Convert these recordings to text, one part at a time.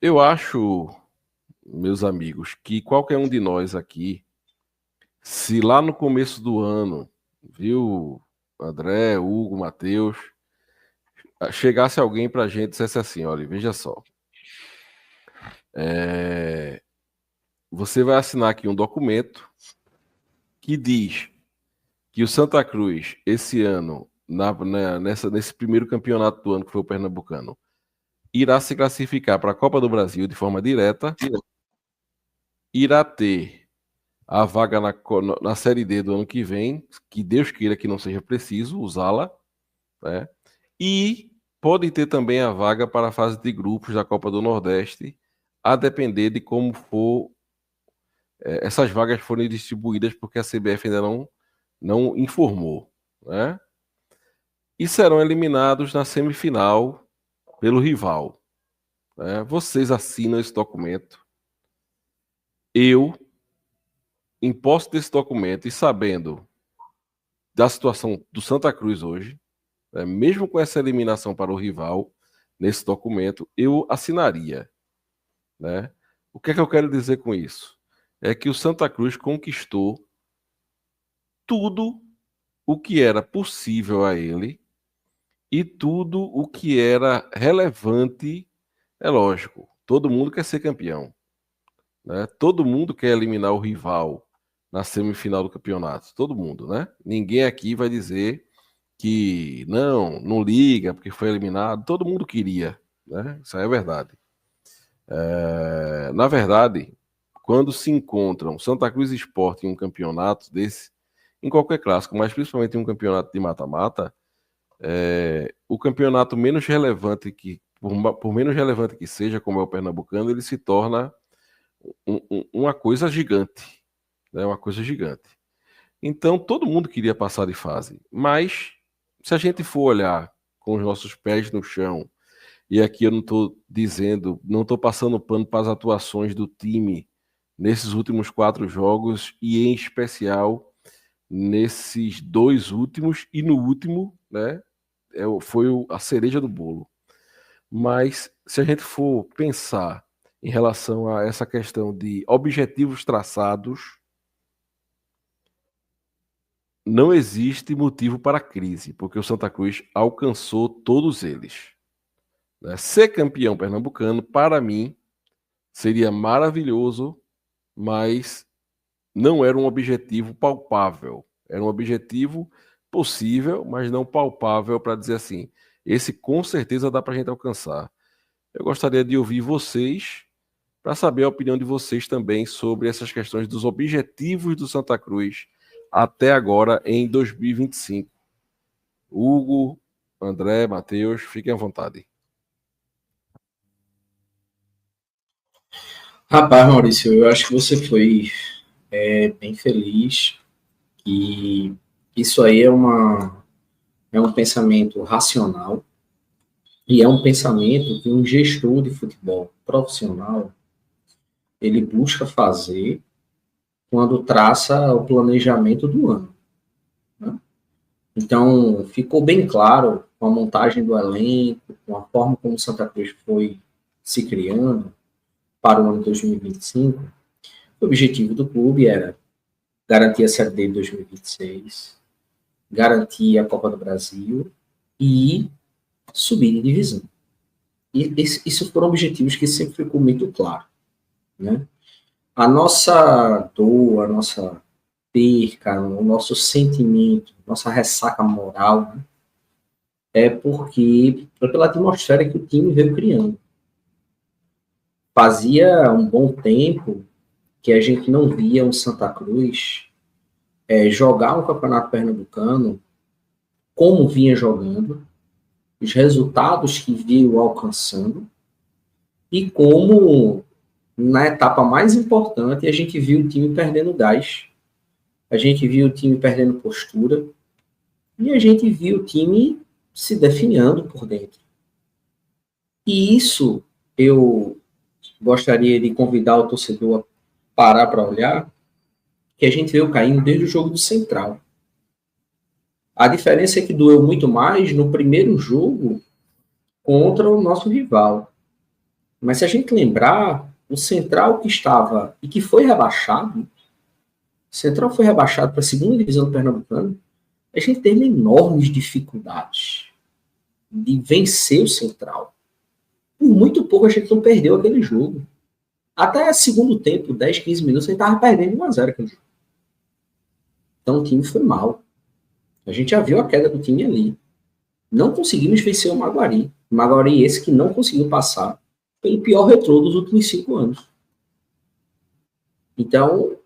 Eu acho, meus amigos, que qualquer um de nós aqui, se lá no começo do ano, viu, André, Hugo, Matheus, chegasse alguém pra gente e dissesse assim, olha, veja só, é, você vai assinar aqui um documento que diz que o Santa Cruz, esse ano, nesse primeiro campeonato do ano, que foi o Pernambucano, irá se classificar para a Copa do Brasil de forma direta, irá ter a vaga na Série D do ano que vem, que Deus queira que não seja preciso usá-la, né? E pode ter também a vaga para a fase de grupos da Copa do Nordeste, a depender de como for essas vagas forem distribuídas, porque a CBF ainda não informou, né? E serão eliminados na semifinal pelo rival, né? Vocês assinam esse documento. Eu, em posse desse documento e sabendo da situação do Santa Cruz hoje, né, mesmo com essa eliminação para o rival, nesse documento, eu assinaria, né? O que é que eu quero dizer com isso? É que o Santa Cruz conquistou tudo o que era possível a ele e tudo o que era relevante. É lógico, todo mundo quer ser campeão, né? Todo mundo quer eliminar o rival na semifinal do campeonato, todo mundo, né? Ninguém aqui vai dizer que não liga porque foi eliminado, todo mundo queria, né? Isso aí é verdade. Na verdade, quando se encontram Santa Cruz e Sport em um campeonato desse, em qualquer clássico, mas principalmente em um campeonato de mata-mata, o campeonato menos relevante por menos relevante que seja, como é o Pernambucano, ele se torna uma coisa gigante, né? Uma coisa gigante. Então, todo mundo queria passar de fase, mas se a gente for olhar com os nossos pés no chão, e aqui eu não estou dizendo, não estou passando pano para as atuações do time nesses últimos 4 jogos, e em especial nesses 2 últimos, e no último, né, foi a cereja do bolo. Mas se a gente for pensar em relação a essa questão de objetivos traçados, não existe motivo para crise, porque o Santa Cruz alcançou todos eles, né? Ser campeão pernambucano, para mim, seria maravilhoso, mas não era um objetivo palpável. Era um objetivo possível, mas não palpável para dizer assim, esse com certeza dá para a gente alcançar. Eu gostaria de ouvir vocês, para saber a opinião de vocês também sobre essas questões dos objetivos do Santa Cruz até agora em 2025. Hugo, André, Matheus, fiquem à vontade. Rapaz, Maurício, eu acho que você foi bem feliz e isso aí é um pensamento racional e é um pensamento que um gestor de futebol profissional ele busca fazer quando traça o planejamento do ano, né? Então, ficou bem claro com a montagem do elenco, com a forma como o Santa Cruz foi se criando para o ano 2025, o objetivo do clube era garantir a Série D de 2026, garantir a Copa do Brasil e subir de divisão. E isso foram objetivos que sempre ficou muito claro, né? A nossa dor, a nossa perca, o nosso sentimento, nossa ressaca moral, né, é porque foi pela atmosfera que o time veio criando. Fazia um bom tempo que a gente não via um Santa Cruz jogar um campeonato pernambucano como vinha jogando, os resultados que veio alcançando e como na etapa mais importante a gente viu o time perdendo gás, a gente viu o time perdendo postura e a gente viu o time se definhando por dentro. E isso eu gostaria de convidar o torcedor a parar para olhar, que a gente veio caindo desde o jogo do Central. A diferença é que doeu muito mais no primeiro jogo contra o nosso rival. Mas se a gente lembrar, o Central que estava e que foi rebaixado, o Central foi rebaixado para a segunda divisão do Pernambucano, a gente teve enormes dificuldades de vencer o Central. Por muito pouco a gente não perdeu aquele jogo. Até segundo tempo, 10, 15 minutos, a gente estava perdendo 1-0 aquele jogo. Então o time foi mal. A gente já viu a queda do time ali. Não conseguimos vencer o Maguari. O Maguari esse que não conseguiu passar pelo pior retrô dos últimos 5 anos. Então,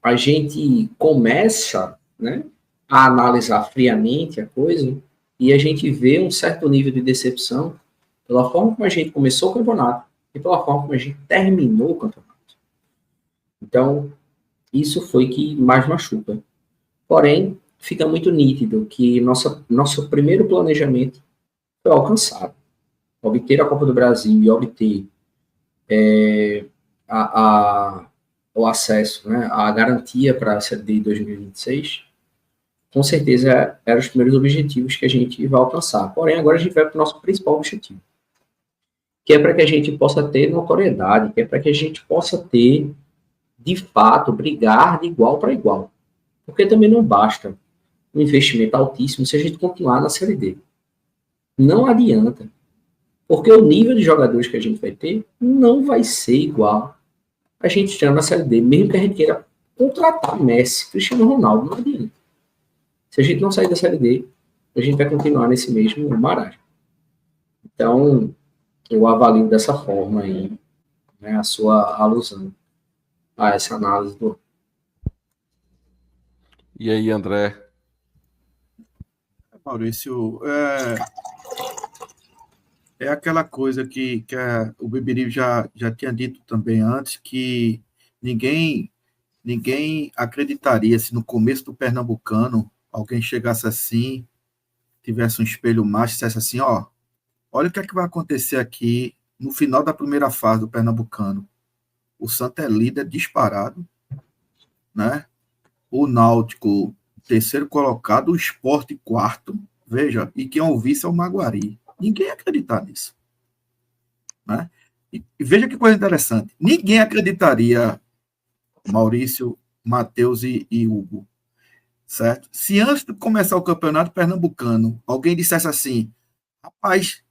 a gente começa, né, a analisar friamente a coisa e a gente vê um certo nível de decepção pela forma como a gente começou o campeonato e pela forma como a gente terminou o campeonato. Então, isso foi que mais machuca. Porém, fica muito nítido que nosso primeiro planejamento foi alcançado. Obter a Copa do Brasil e obter o acesso, né, a garantia para a Série D de 2026, com certeza eram os primeiros objetivos que a gente vai alcançar. Porém, agora a gente vai para o nosso principal objetivo, que é para que a gente possa ter notoriedade, que é para que a gente possa ter, de fato, brigar de igual para igual. Porque também não basta um investimento altíssimo se a gente continuar na Série D. Não adianta. Porque o nível de jogadores que a gente vai ter não vai ser igual a gente estando na Série D, mesmo que a gente queira contratar Messi, Cristiano Ronaldo, não adianta. Se a gente não sair da Série D, a gente vai continuar nesse mesmo marasmo. Então, eu avalio dessa forma aí, né, a sua alusão a essa análise do... E aí, André? Maurício, é aquela coisa que o Beberibe já tinha dito também antes, que ninguém acreditaria se no começo do Pernambucano alguém chegasse assim, tivesse um espelho mágico, dissesse assim, olha o que é que vai acontecer aqui no final da primeira fase do Pernambucano. O Santa é líder disparado, né? O Náutico, terceiro colocado, o Sport, quarto, veja, e quem é o vice é o Maguari. Ninguém ia acreditar nisso. Né? E veja que coisa interessante. Ninguém acreditaria, Maurício, Matheus e Hugo, certo? Se antes de começar o campeonato pernambucano, alguém dissesse assim, rapaz,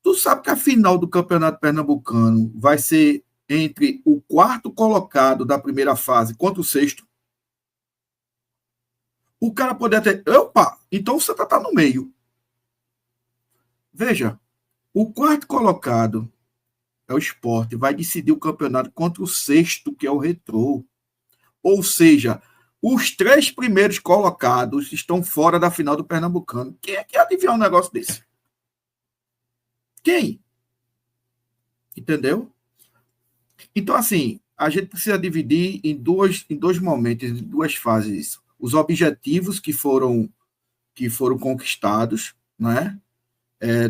tu sabe que a final do campeonato pernambucano vai ser entre o quarto colocado da primeira fase contra o sexto? O cara poderia ter, opa, então o Santa está no meio. Veja, o quarto colocado é o Sport, vai decidir o campeonato contra o sexto, que é o Retrô. Ou seja, os 3 primeiros colocados estão fora da final do Pernambucano. Quem é que ia adivinhar um negócio desse? Quem? Entendeu? Então, assim, a gente precisa dividir em dois momentos, em 2 fases. Os objetivos que foram conquistados, né?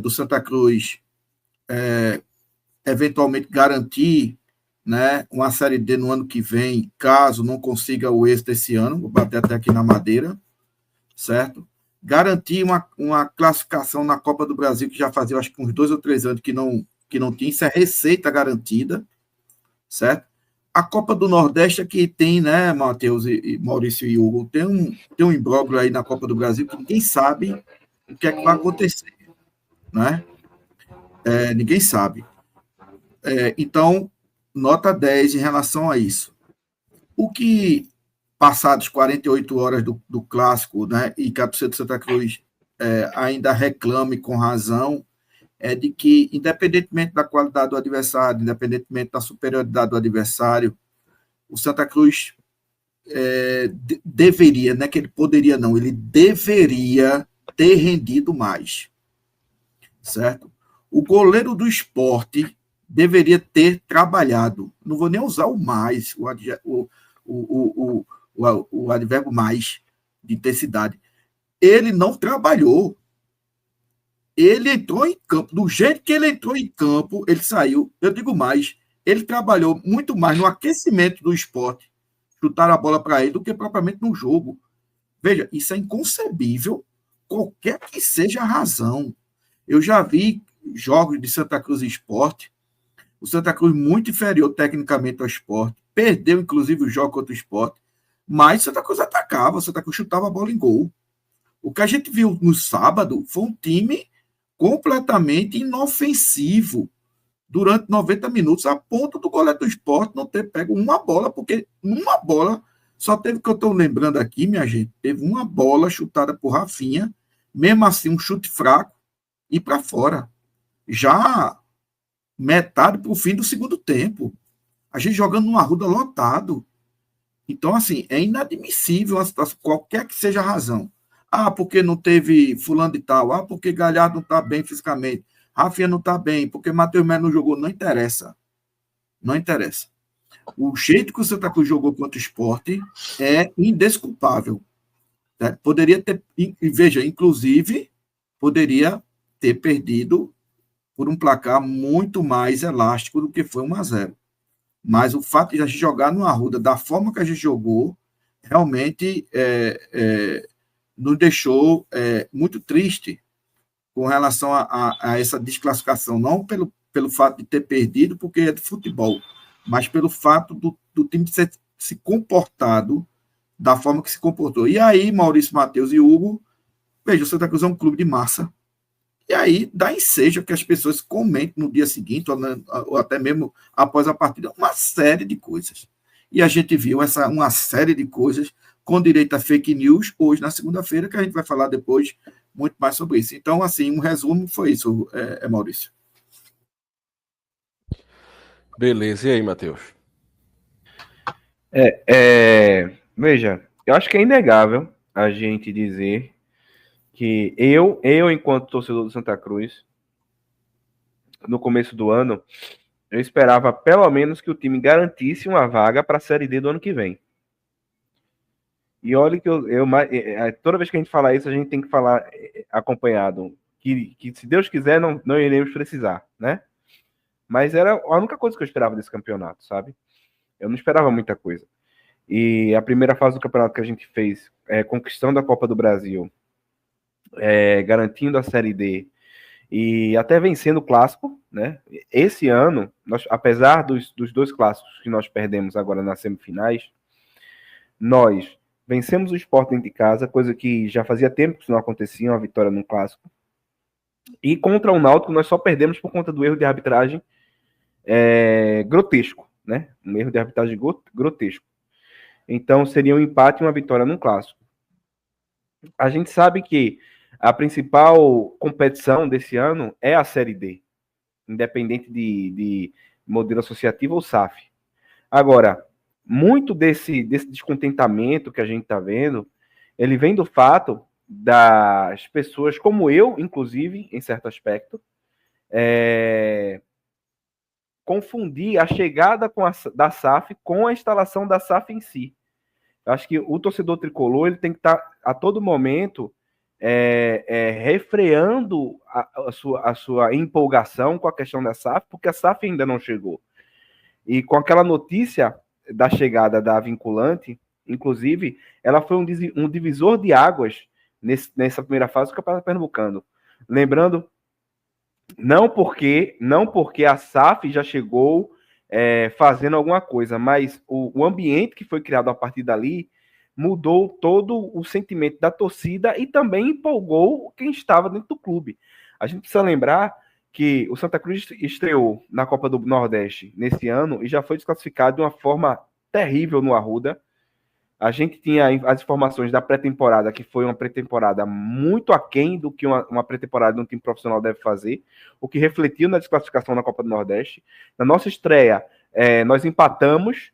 Do Santa Cruz, eventualmente garantir, né, uma Série D no ano que vem, caso não consiga o êxito esse ano, vou bater até aqui na madeira, certo? Garantir uma classificação na Copa do Brasil, que já fazia, acho que uns 2 ou 3 anos que não tinha, isso é receita garantida, certo? A Copa do Nordeste aqui tem, né, Matheus e Maurício e Hugo, tem um imbróglio aí na Copa do Brasil que ninguém sabe o que é que vai acontecer, né? Ninguém sabe. Então, nota 10 em relação a isso. O que, passados 48 horas do clássico, né, e que a torcida de Santa Cruz ainda reclame com razão, é de que, independentemente da qualidade do adversário, independentemente da superioridade do adversário, o Santa Cruz deveria, não é que ele poderia não, ele deveria ter rendido mais, certo? O goleiro do Sport deveria ter trabalhado, não vou nem usar o mais, o advérbio mais, de intensidade, ele não trabalhou. Ele entrou em campo, do jeito que ele entrou em campo, ele saiu, eu digo mais, ele trabalhou muito mais no aquecimento do Sport, chutar a bola para ele, do que propriamente no jogo. Veja, isso é inconcebível, qualquer que seja a razão. Eu já vi jogos de Santa Cruz e Sport, O Santa Cruz muito inferior tecnicamente ao Sport, perdeu inclusive o jogo contra o Sport, mas o Santa Cruz atacava, o Santa Cruz chutava a bola em gol. O que a gente viu no sábado foi um time completamente inofensivo durante 90 minutos, a ponto do goleiro do Sport não ter pego uma bola, porque uma bola, só teve, que eu estou lembrando aqui, minha gente, teve uma bola chutada por Rafinha, mesmo assim um chute fraco, e para fora. Já metade para o fim do segundo tempo. A gente jogando numa Arruda lotado. Então, assim, é inadmissível uma situação, qualquer que seja a razão. Ah, porque não teve fulano de tal. Ah, porque Galhardo não está bem fisicamente. Rafinha não está bem. Porque Matheus Melo não jogou. Não interessa. Não interessa. O jeito que o Santa Cruz jogou contra o Sport é indesculpável. Né? Poderia ter... Veja, inclusive, poderia ter perdido por um placar muito mais elástico do que foi 1-0. Mas o fato de a gente jogar no Arruda da forma que a gente jogou, realmente nos deixou muito triste com relação a essa desclassificação, não pelo fato de ter perdido, porque é de futebol, mas pelo fato do time se comportado da forma que se comportou. E aí, Maurício, Matheus e Hugo, veja, o Santa Cruz é um clube de massa. E aí dá ensejo que as pessoas comentem no dia seguinte, ou até mesmo após a partida, uma série de coisas. E a gente viu uma série de coisas com direito a fake news hoje, na segunda-feira, que a gente vai falar depois muito mais sobre isso. Então, assim, um resumo foi isso, Maurício. Beleza, e aí, Matheus? Veja, eu acho que é inegável a gente dizer que eu, enquanto torcedor do Santa Cruz, no começo do ano, eu esperava pelo menos que o time garantisse uma vaga para a Série D do ano que vem. E olha que toda vez que a gente fala isso, a gente tem que falar acompanhado, que se Deus quiser, não iremos precisar, né? Mas era a única coisa que eu esperava desse campeonato, sabe? Eu não esperava muita coisa. E a primeira fase do campeonato que a gente fez, conquistando a Copa do Brasil, garantindo a Série D e até vencendo o Clássico, né? Esse ano, apesar dos dois clássicos que nós perdemos agora nas semifinais, nós vencemos o Sport dentro de casa, coisa que já fazia tempo que não acontecia, uma vitória no Clássico. E contra o Náutico nós só perdemos por conta do erro de arbitragem grotesco, né? Um erro de arbitragem grotesco. Então seria um empate e uma vitória no Clássico. A gente sabe que a principal competição desse ano é a Série D, independente de modelo associativo ou SAF. Agora, muito desse descontentamento que a gente está vendo, ele vem do fato das pessoas, como eu, inclusive, em certo aspecto, confundir a chegada da SAF com a instalação da SAF em si. Eu acho que o torcedor tricolor ele tem que estar a todo momento refreando a sua empolgação com a questão da SAF, porque a SAF ainda não chegou. E com aquela notícia da chegada da vinculante, inclusive, ela foi um divisor de águas nessa primeira fase do Campeonato Pernambucano. Lembrando, não porque a SAF já chegou fazendo alguma coisa, mas o ambiente que foi criado a partir dali mudou todo o sentimento da torcida e também empolgou quem estava dentro do clube. A gente precisa lembrar que o Santa Cruz estreou na Copa do Nordeste nesse ano e já foi desclassificado de uma forma terrível no Arruda. A gente tinha as informações da pré-temporada, que foi uma pré-temporada muito aquém do que uma pré-temporada de um time profissional deve fazer, o que refletiu na desclassificação na Copa do Nordeste. Na nossa estreia, nós empatamos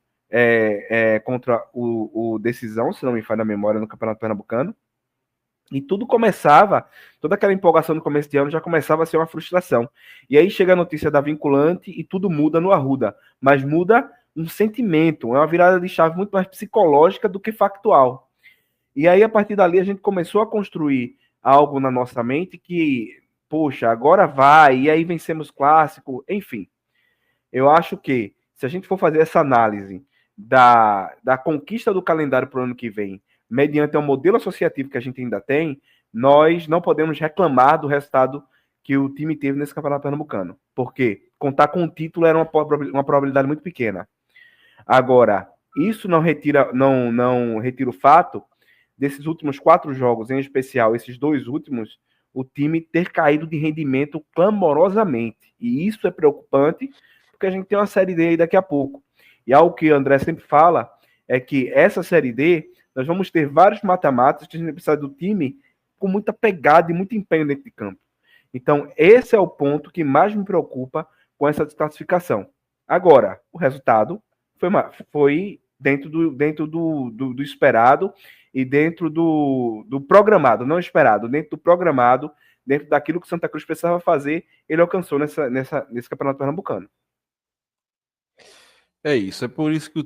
contra o Decisão, se não me falha a memória, no Campeonato Pernambucano. E tudo começava, toda aquela empolgação no começo de ano já começava a ser uma frustração. E aí chega a notícia da vinculante e tudo muda no Arruda, mas muda um sentimento, é uma virada de chave muito mais psicológica do que factual. E aí, a partir dali, a gente começou a construir algo na nossa mente que, poxa, agora vai, e aí vencemos clássico, enfim. Eu acho que, se a gente for fazer essa análise da conquista do calendário para o ano que vem, mediante um modelo associativo que a gente ainda tem, nós não podemos reclamar do resultado que o time teve nesse Campeonato Pernambucano. Porque contar com o título era uma probabilidade muito pequena. Agora, isso não retira o fato desses últimos 4 jogos, em especial esses 2 últimos, o time ter caído de rendimento clamorosamente. E isso é preocupante, porque a gente tem uma Série D aí daqui a pouco. E algo que o André sempre fala é que essa Série D, nós vamos ter vários mata-matas que a gente precisa do time com muita pegada e muito empenho dentro de campo. Então, esse é o ponto que mais me preocupa com essa desclassificação. Agora, o resultado foi dentro do esperado e dentro do programado, não esperado, dentro do programado, dentro daquilo que o Santa Cruz precisava fazer, ele alcançou nesse Campeonato Pernambucano. É isso, é por isso que o